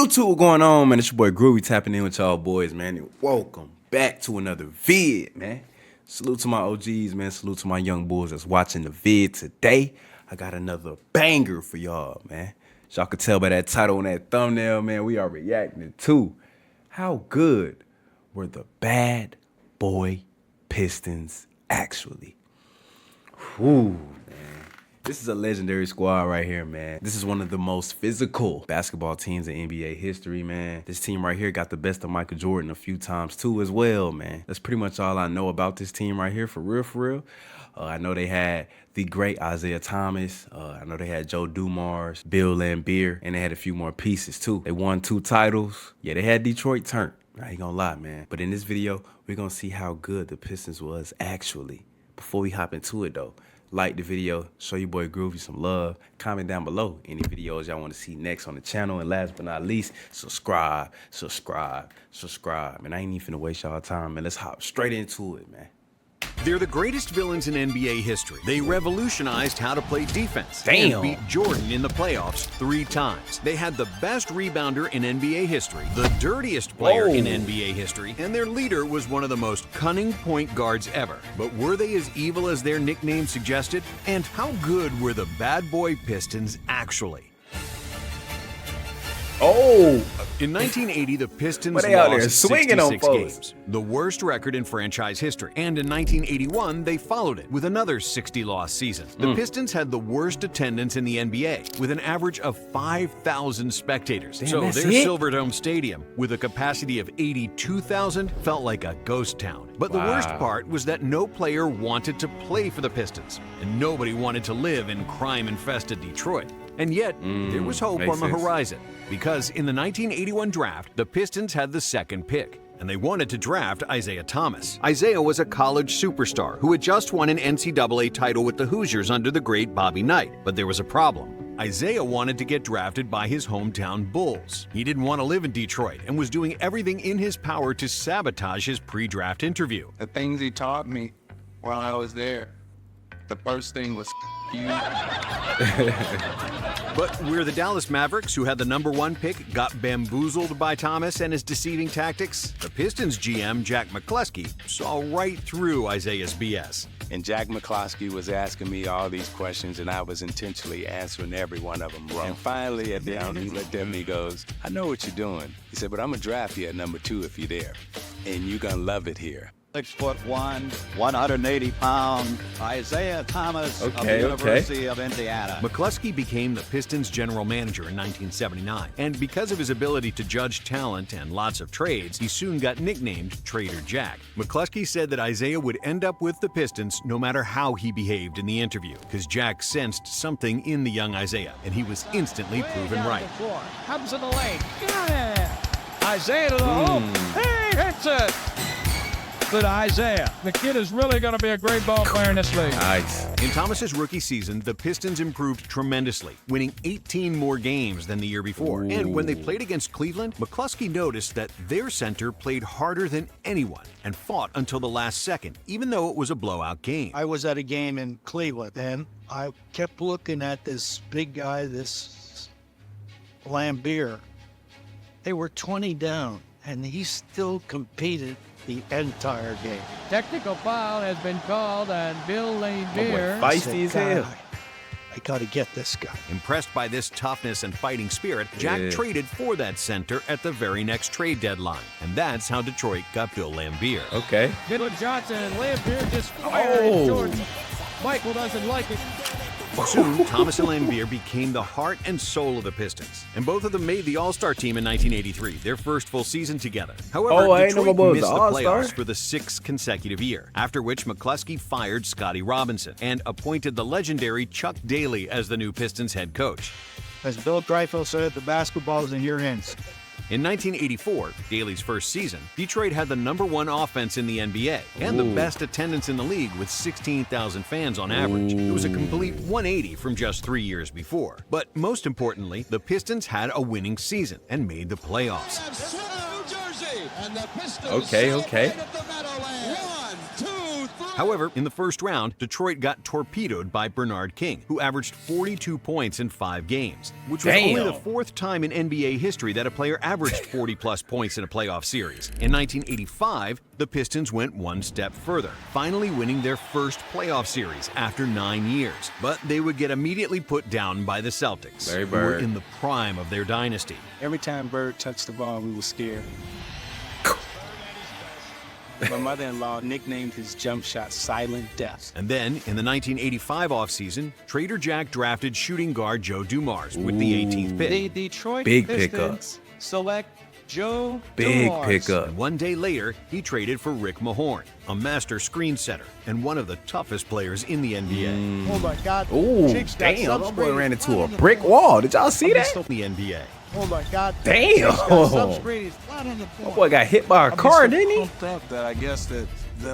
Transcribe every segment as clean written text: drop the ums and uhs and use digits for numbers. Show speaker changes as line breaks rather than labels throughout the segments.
YouTube, what's going on, man? It's your boy Groovy tapping in with y'all boys, man. And welcome back to another vid, man. Salute to my OGs, man. Salute to my young bulls that's watching the vid today. I got another banger for y'all, man. As y'all can tell by that title and that thumbnail, man, we are reacting to how good were the Bad Boy Pistons actually. Whew, man. This is a legendary squad right here, man. This is one of the most physical basketball teams in NBA history, man. This team right here got the best of Michael Jordan a few times too as well, man. That's pretty much all I know about this team right here, for real. I know they had the great Isaiah Thomas. I know they had Joe Dumars, Bill Laimbeer, and they had a few more pieces too. They won 2 titles. Yeah, they had Detroit turned. I ain't gonna lie, man. But in this video, we're gonna see how good the Pistons was actually. Before we hop into it though, like the video, show your boy Groovy some love, comment down below any videos y'all want to see next on the channel, and last but not least, subscribe. Man, I ain't even finna waste y'all time, man. Let's hop straight into it, man.
They're the greatest villains in NBA history. They revolutionized how to play defense.
Damn.
And beat Jordan in the playoffs 3 times. They had the best rebounder in NBA history, the dirtiest player in NBA history, and their leader was one of the most cunning point guards ever. But were they as evil as their nickname suggested? And how good were the Bad Boy Pistons actually? In 1980, the Pistons
they out there
lost
swinging on
66
folks.
games, the worst record in franchise history. And in 1981, they followed it with another 60-loss season. The Pistons had the worst attendance in the NBA, with an average of 5,000 spectators.
Damn,
So
that's
their
it?
Silverdome Stadium, with a capacity of 82,000, felt like a ghost town. But the worst part was that no player wanted to play for the Pistons, and nobody wanted to live in crime-infested Detroit. And yet, there was hope on the horizon, because in the 1981 draft, the Pistons had the 2nd pick, and they wanted to draft Isaiah Thomas. Isaiah was a college superstar who had just won an NCAA title with the Hoosiers under the great Bobby Knight, but there was a problem. Isaiah wanted to get drafted by his hometown Bulls. He didn't want to live in Detroit and was doing everything in his power to sabotage his pre-draft interview.
The things he taught me while I was there, the first thing was you.
But where the Dallas Mavericks, who had the #1 pick, got bamboozled by Thomas and his deceiving tactics, the Pistons GM, Jack McCluskey, saw right through Isaiah's BS.
And Jack McCloskey was asking me all these questions, and I was intentionally answering every one of them wrong. And finally, at the end, he looked at me and goes, I know what you're doing. He said, but I'm going to draft you at #2 if you're there. And you're going to love it here.
6'1", 180-pound Isaiah Thomas of the University of Indiana.
McCluskey became the Pistons general manager in 1979, and because of his ability to judge talent and lots of trades, he soon got nicknamed Trader Jack. McCluskey said that Isaiah would end up with the Pistons no matter how he behaved in the interview, because Jack sensed something in the young Isaiah, and he was instantly proven right.
Comes in the lane. Got it. Isaiah to the hole. He hits it. But Isaiah, the kid is really going to be a great ball player in this league.
Nice.
In Thomas's rookie season, the Pistons improved tremendously, winning 18 more games than the year before. And when they played against Cleveland, McCluskey noticed that their center played harder than anyone and fought until the last second, even though it was a blowout game.
I was at a game in Cleveland, and I kept looking at this big guy, this Laimbeer. They were 20 down, and he still competed the entire game.
Technical foul has been called on Bill Laimbeer.
Feisty as hell.
I got to get this guy.
Impressed by this toughness and fighting spirit, Jack traded for that center at the very next trade deadline. And that's how Detroit got Bill Laimbeer.
Okay.
Good with Johnson and Laimbeer just fired Jordan. Michael doesn't like it.
Soon, Thomas and Laimbeer became the heart and soul of the Pistons, and both of them made the All-Star team in 1983, their first full season together. However, Detroit missed the playoffs for the 6th consecutive year, after which McCluskey fired Scotty Robinson and appointed the legendary Chuck Daly as the new Pistons head coach.
As Bill Dreyfus said, the basketball is in your hands.
In 1984, Daly's first season, Detroit had the #1 offense in the NBA and the best attendance in the league with 16,000 fans on average. It was a complete 180 from just 3 years before. But most importantly, the Pistons had a winning season and made the playoffs.
Okay.
1, 2, 3.
However, in the first round, Detroit got torpedoed by Bernard King, who averaged 42 points in 5 games, which was only the 4th time in NBA history that a player averaged 40-plus points in a playoff series. In 1985, the Pistons went one step further, finally winning their first playoff series after 9 years. But they would get immediately put down by the Celtics, who were in the prime of their dynasty.
Every time Bird touched the ball, we were scared. My mother-in-law nicknamed his jump shot Silent Death.
And then, in the 1985 offseason, Trader Jack drafted shooting guard Joe Dumars with the 18th pick.
The Detroit
Big
Pistons select Joe
Big
Dumars.
pickup.
And one day later, he traded for Rick Mahorn, a master screen setter and one of the toughest players in the NBA.
Oh my God.
Ooh,
Chick's got
damn, my boy
subscreen
ran into a
flat on the
brick
floor.
wall. Did y'all see that?
The NBA.
Oh my God.
Damn.
Chick's got subscreen. He's flat on the floor.
My boy got hit by a car, didn't he?
Pumped up that I guess that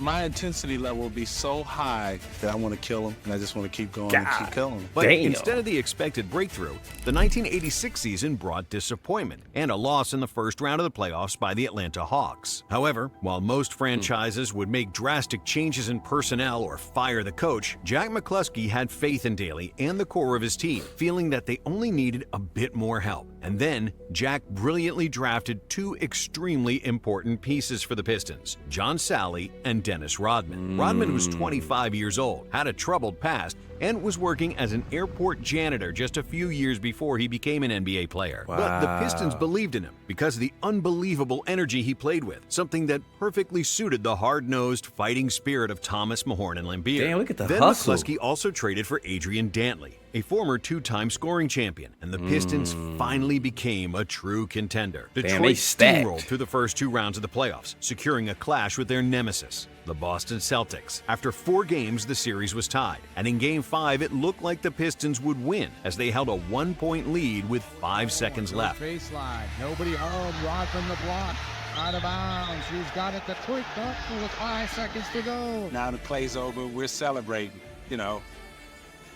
my intensity level will be so high that I want to kill him, and I just want to keep going and keep killing him.
But
Damn.
instead of the expected breakthrough, the 1986 season brought disappointment and a loss in the first round of the playoffs by the Atlanta Hawks. However, while most franchises would make drastic changes in personnel or fire the coach, Jack McCluskey had faith in Daly and the core of his team, feeling that they only needed a bit more help. And then, Jack brilliantly drafted 2 extremely important pieces for the Pistons, John Sally and Dennis Rodman. Rodman was 25 years old, had a troubled past, and was working as an airport janitor just a few years before he became an NBA player. But the Pistons believed in him because of the unbelievable energy he played with, something that perfectly suited the hard-nosed fighting spirit of Thomas, Mahorn, and Lambeer.
Damn, look at the
then
hustle.
McCluskey also traded for Adrian Dantley, a former 2-time scoring champion, and the Pistons finally became a true contender.
Damn, they
Detroit
stacked.
steamrolled through the first 2 rounds of the playoffs, securing a clash with their nemesis, the Boston Celtics. After 4 games, the series was tied, and in Game 5, it looked like the Pistons would win as they held a 1-point lead with 5 seconds left.
Baseline. Nobody home. Rod from the block. Out of bounds. He's got it. Detroit up with 5 seconds to go.
Now the play's over, we're celebrating. You know,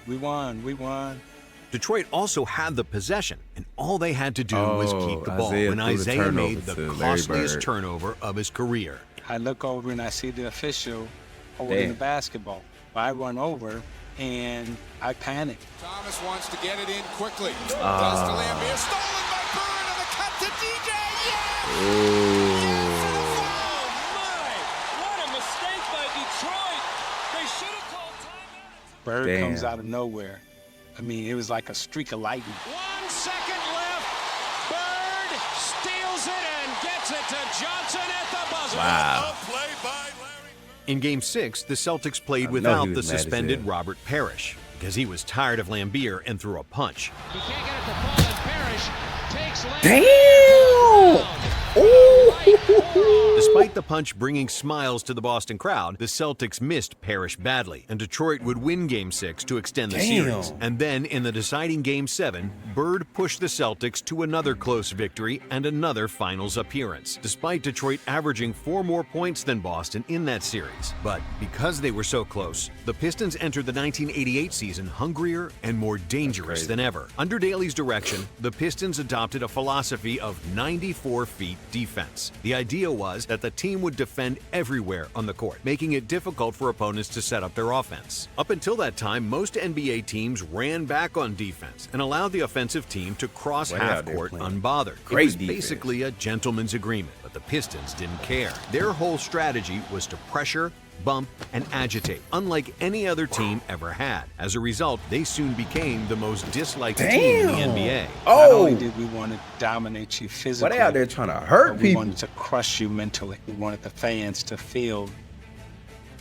we won.
Detroit also had the possession, and all they had to do was keep the ball
Isaiah
when
threw the
Isaiah
turnover
made the
to Larry
costliest
Bird.
turnover of his career.
I look over and I see the official holding the basketball. I run over and I panic.
Thomas wants to get it in quickly. Does to Lambeer. Stolen by Bird and the cut to DJ. Yes! Oh, my. What a mistake by Detroit. They should have called timeout.
Bird comes out of nowhere. I mean, it was like a streak of lightning.
1 second left. Bird steals it and gets it to Johnson at the buzzer.
Wow.
A play by Larry.
In Game 6, the Celtics played
I know
without
he
the
was mad as
suspended
hell.
Robert Parrish because he was tired of Lambeer and threw a punch.
He can't get it to fall, and Parrish takes
Damn! Ooh.
Despite the punch bringing smiles to the Boston crowd, the Celtics missed Parrish badly, and Detroit would win Game 6 to extend the series. And then, in the deciding Game 7, Bird pushed the Celtics to another close victory and another finals appearance, despite Detroit averaging 4 more points than Boston in that series. But because they were so close, the Pistons entered the 1988 season hungrier and more dangerous than ever. Under Daly's direction, the Pistons adopted a philosophy of 94 feet defense. The idea was that the team would defend everywhere on the court, making it difficult for opponents to set up their offense. Up until that time, most NBA teams ran back on defense and allowed the offensive team to cross
Way
half
out there
court
playing.
unbothered.
Great
It was
defense.
basically a gentleman's agreement, but the Pistons didn't care. Their whole strategy was to pressure, bump, and agitate, unlike any other team ever had. As a result, they soon became the most disliked team in the NBA.
Not only did we want to dominate you physically,
Why they out there trying to hurt
but we
people?
wanted to crush you mentally. We wanted the fans to feel.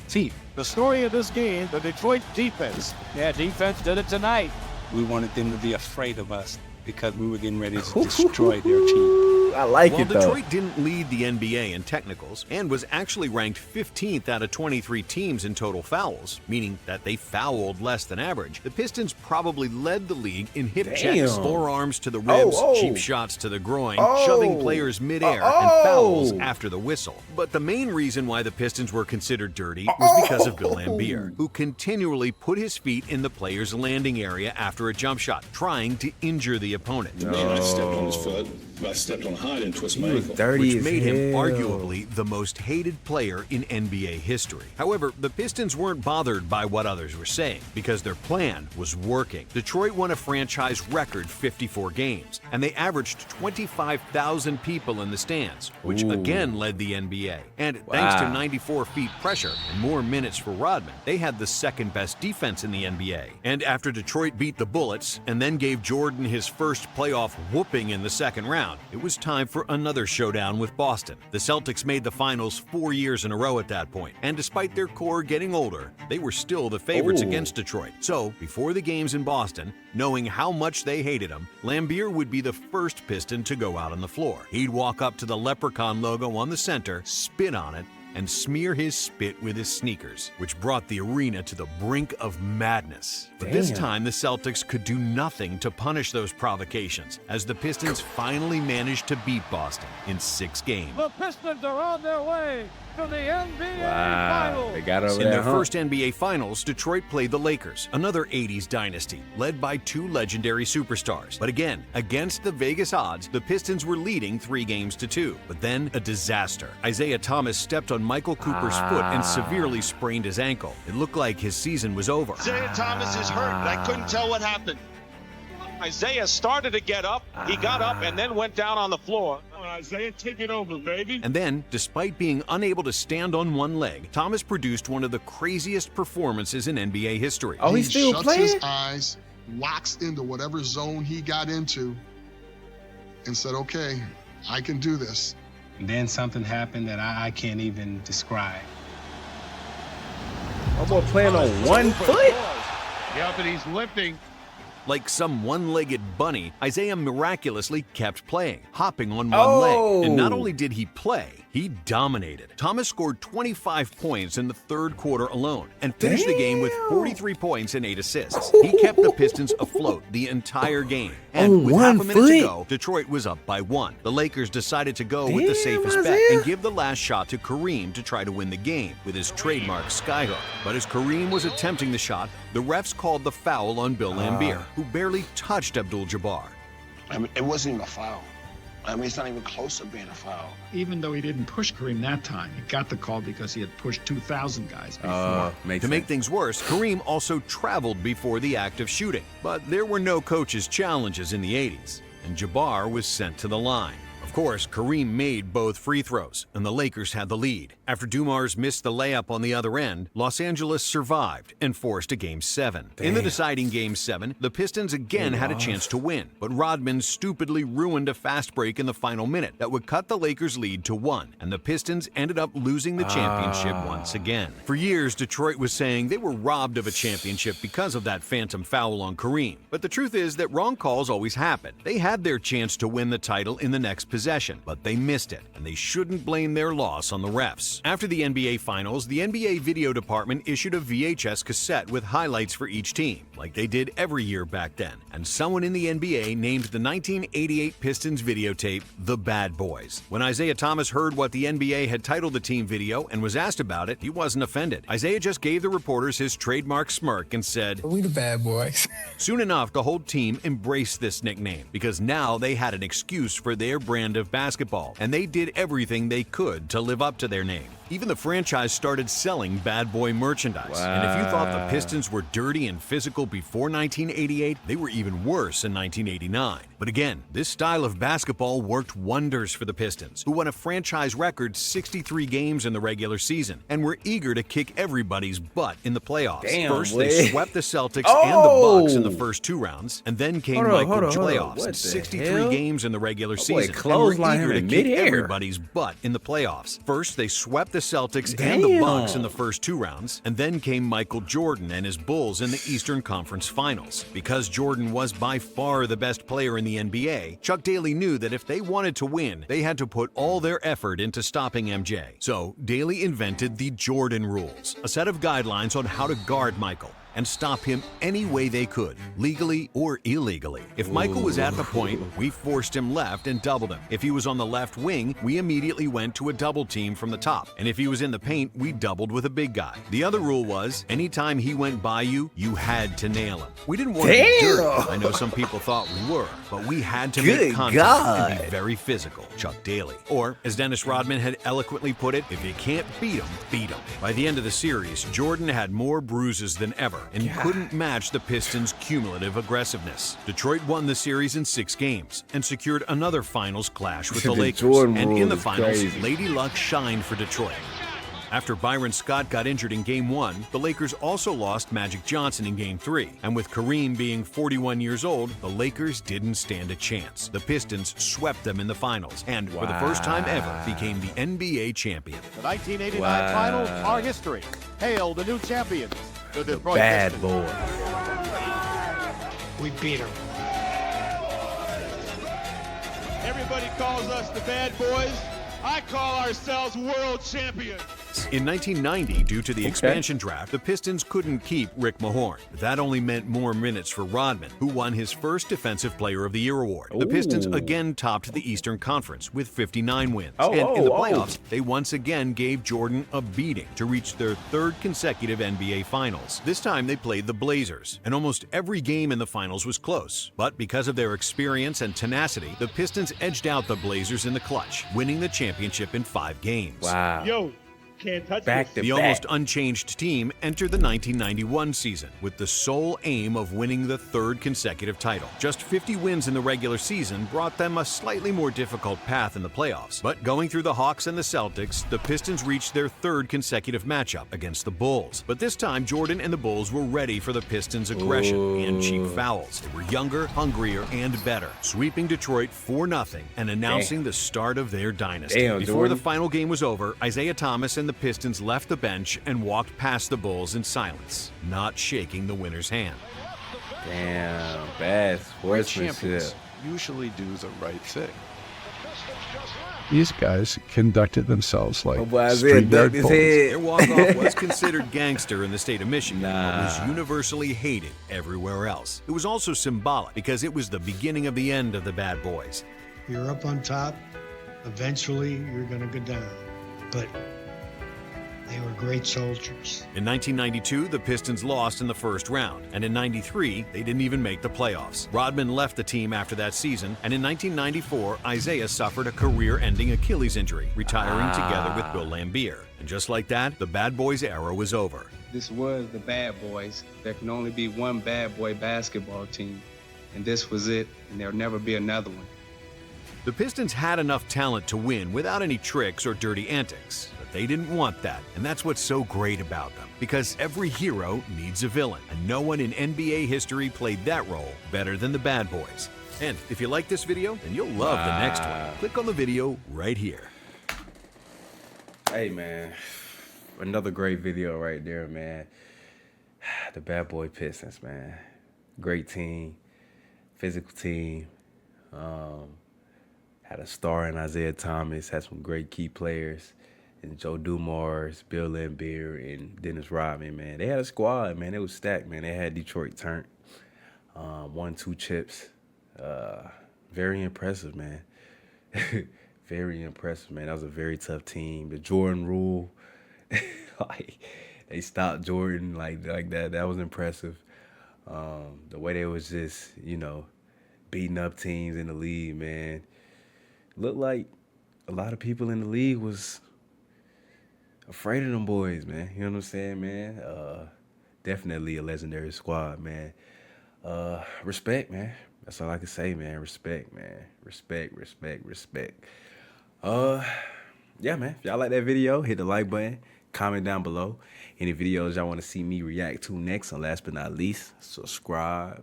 See, the story of this game, the Detroit defense. Yeah, defense did it tonight.
We wanted them to be afraid of us because we were getting ready to destroy their team.
I like
While
it though.
Detroit didn't lead the NBA in technicals and was actually ranked 15th out of 23 teams in total fouls, meaning that they fouled less than average, the Pistons probably led the league in hip checks,
Damn.
forearms to the ribs,
Oh.
cheap shots to the groin,
Oh.
shoving players midair,
Oh.
and fouls after the whistle. But the main reason why the Pistons were considered dirty was because of Bill Lambeer, who continually put his feet in the player's landing area after a jump shot, trying to injure the opponent.
Man, I stepped on his foot. I stepped on high and twisted my
He was
ankle.
dirty
which
as
made him
hell.
arguably the most hated player in NBA history. However, the Pistons weren't bothered by what others were saying because their plan was working. Detroit won a franchise record 54 games, and they averaged 25,000 people in the stands, which again led the NBA. And thanks to 94 feet pressure and more minutes for Rodman, they had the second best defense in the NBA. And after Detroit beat the Bullets and then gave Jordan his first playoff whooping in the second round, it was time for another showdown with Boston. The Celtics made the finals 4 years in a row at that point, and despite their core getting older, they were still the favorites against Detroit. So, before the games in Boston, knowing how much they hated him, Lambier would be the first Piston to go out on the floor. He'd walk up to the leprechaun logo on the center, spit on it, and smear his spit with his sneakers, which brought the arena to the brink of madness. But this time, the Celtics could do nothing to punish those provocations, as the Pistons finally managed to beat Boston in 6 games.
The Pistons are on their way to the NBA
Wow,
Finals.
they got over
In
that
their
hump.
first NBA Finals, Detroit played the Lakers, another 80s dynasty, led by 2 legendary superstars. But again, against the Vegas odds, the Pistons were leading 3-2. But then, a disaster. Isaiah Thomas stepped on Michael Cooper's foot and severely sprained his ankle. It looked like his season was over.
Isaiah Thomas is hurt. I couldn't tell what happened.
Isaiah started to get up. He got up and then went down on the floor.
Isaiah, take it over, baby.
And then, despite being unable to stand on one leg, Thomas produced one of the craziest performances in NBA history.
Oh, he's still
shuts
playing?
his eyes, locks into whatever zone he got into, and said, okay, I can do this.
Then something happened that I can't even describe.
My boy playing on one foot?
Yeah, but he's limping.
Like some one-legged bunny, Isaiah miraculously kept playing, hopping on one leg. And not only did he play, he dominated. Thomas scored 25 points in the third quarter alone and finished the game with 43 points and 8 assists. He kept the Pistons afloat the entire game. And with half a minute to go, Detroit was up by 1. The Lakers decided to go with the safest bet and give the last shot to Kareem to try to win the game with his trademark skyhook. But as Kareem was attempting the shot, the refs called the foul on Bill Lambier, who barely touched Abdul-Jabbar.
I mean, it wasn't even a foul. I mean, it's not even close to being a foul.
Even though he didn't push Kareem that time, he got the call because he had pushed 2,000 guys before.
To make things worse, Kareem also traveled before the act of shooting. But there were no coaches' challenges in the 80s, and Jabbar was sent to the line. Of course, Kareem made both free throws, and the Lakers had the lead. After Dumars missed the layup on the other end, Los Angeles survived and forced a Game 7. In the deciding Game 7, the Pistons again had a chance to win, but Rodman stupidly ruined a fast break in the final minute that would cut the Lakers' lead to 1, and the Pistons ended up losing the championship once again. For years, Detroit was saying they were robbed of a championship because of that phantom foul on Kareem. But the truth is that wrong calls always happen. They had their chance to win the title in the next possession, but they missed it, and they shouldn't blame their loss on the refs. After the NBA Finals, the NBA video department issued a VHS cassette with highlights for each team, like they did every year back then, and someone in the NBA named the 1988 Pistons videotape The Bad Boys. When Isaiah Thomas heard what the NBA had titled the team video and was asked about it, he wasn't offended. Isaiah just gave the reporters his trademark smirk and said,
"We the bad boys."
Soon enough, the whole team embraced this nickname because now they had an excuse for their brand of basketball, and they did everything they could to live up to their name. Even the franchise started selling Bad Boy merchandise. And if you thought the Pistons were dirty and physical before 1988, they were even worse in 1989. But again, this style of basketball worked wonders for the Pistons, who won a franchise record 63 games in the regular season and were eager to kick everybody's butt in the playoffs. First, they swept the Celtics and the Bucks in the first 2 rounds, and then came Michael's playoffs, 63 games in the regular season, and were eager to kick everybody's butt in the playoffs. First, they swept the Celtics and the Bucks in the first 2 rounds, and then came Michael Jordan and his Bulls in the Eastern Conference Finals. Because Jordan was by far the best player in the NBA, Chuck Daly knew that if they wanted to win, they had to put all their effort into stopping MJ. So Daly invented the Jordan rules, a set of guidelines on how to guard Michael. and stop him any way they could, legally or illegally. If Michael was at the point, we forced him left and doubled him. If he was on the left wing, we immediately went to a double team from the top. And if he was in the paint, we doubled with a big guy. The other rule was, anytime he went by you, you had to nail him. We didn't want to be dirty. I know some people thought we were, but we had to make contact and be very physical. Chuck Daly. Or, as Dennis Rodman had eloquently put it, if you can't beat him, beat him. By the end of the series, Jordan had more bruises than ever and couldn't match the Pistons' cumulative aggressiveness. Detroit won the series in 6 games and secured another finals clash with the Lakers. And in the finals, Lady Luck shined for Detroit. After Byron Scott got injured in Game 1, the Lakers also lost Magic Johnson in Game 3. And with Kareem being 41 years old, the Lakers didn't stand a chance. The Pistons swept them in the finals and, for the first time ever, became the NBA champion.
The 1989 finals are history. Hail the new champions, the Detroit
Bad
Pistons.
Boy.
We beat them.
Everybody calls us the Bad Boys. I call ourselves world champions.
In 1990, due to the expansion draft, the Pistons couldn't keep Rick Mahorn. That only meant more minutes for Rodman, who won his first Defensive Player of the Year award. The Pistons again topped the Eastern Conference with 59 wins. And in the playoffs, they once again gave Jordan a beating to reach their 3rd consecutive NBA Finals. This time they played the Blazers, and almost every game in the finals was close. But because of their experience and tenacity, the Pistons edged out the Blazers in the clutch, winning the championship in 5 games.
Wow.
Yo, can't touch
The almost unchanged team entered the 1991 season with the sole aim of winning the 3rd consecutive title. Just 50 wins in the regular season brought them a slightly more difficult path in the playoffs. But going through the Hawks and the Celtics, the Pistons reached their 3rd consecutive matchup against the Bulls. But this time, Jordan and the Bulls were ready for the Pistons' aggression and cheap fouls. They were younger, hungrier, and better, sweeping Detroit 4-0 and announcing the start of their dynasty. Before the final game was over, Isaiah Thomas and the Pistons left the bench and walked past the Bulls in silence, not shaking the winner's hand.
Damn, bad sportsmanship.
Champions usually do the right thing.
These guys conducted themselves like
Isaiah ducked his head.
Their walk-off was considered gangster in the state of Michigan, but was universally hated everywhere else. It was also symbolic because it was the beginning of the end of the Bad Boys.
You're up on top. Eventually, you're going to go down. But they were great soldiers.
In 1992, the Pistons lost in the first round, and in 93, they didn't even make the playoffs. Rodman left the team after that season, and in 1994, Isaiah suffered a career-ending Achilles injury, retiring together with Bill Laimbeer. And just like that, the Bad Boys era was over.
This was the Bad Boys. There can only be one Bad Boy basketball team, and this was it, and there'll never be another one.
The Pistons had enough talent to win without any tricks or dirty antics. They didn't want that, and that's what's so great about them. Because every hero needs a villain, and no one in NBA history played that role better than the Bad Boys. And if you like this video, then you'll love the next one. Click on the video right here.
Hey, man. Another great video right there, man. The Bad Boy Pistons, man. Great team. Physical team. Had a star in Isaiah Thomas. Had some great key players. And Joe Dumars, Bill Laimbeer, and Dennis Rodman, man. They had a squad, man. It was stacked, man. They had Detroit turned. Won 2 chips. Very impressive, man. Very impressive, man. That was a very tough team. The Jordan rule, like, they stopped Jordan like that. That was impressive. The way they was just, beating up teams in the league, man. Looked like a lot of people in the league was afraid of them boys, man. You know what I'm saying, man? Definitely a legendary squad, man. Respect, man. That's all I can say, man. Respect, man. Respect. Yeah, man. If y'all like that video, hit the like button. Comment down below any videos y'all want to see me react to next. And last but not least, subscribe,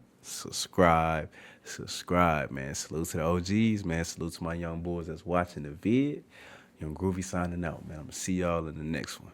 man. Salute to the OGs, man. Salute to my young boys that's watching the vid. Young Groovy signing out, man. I'm going to see y'all in the next one.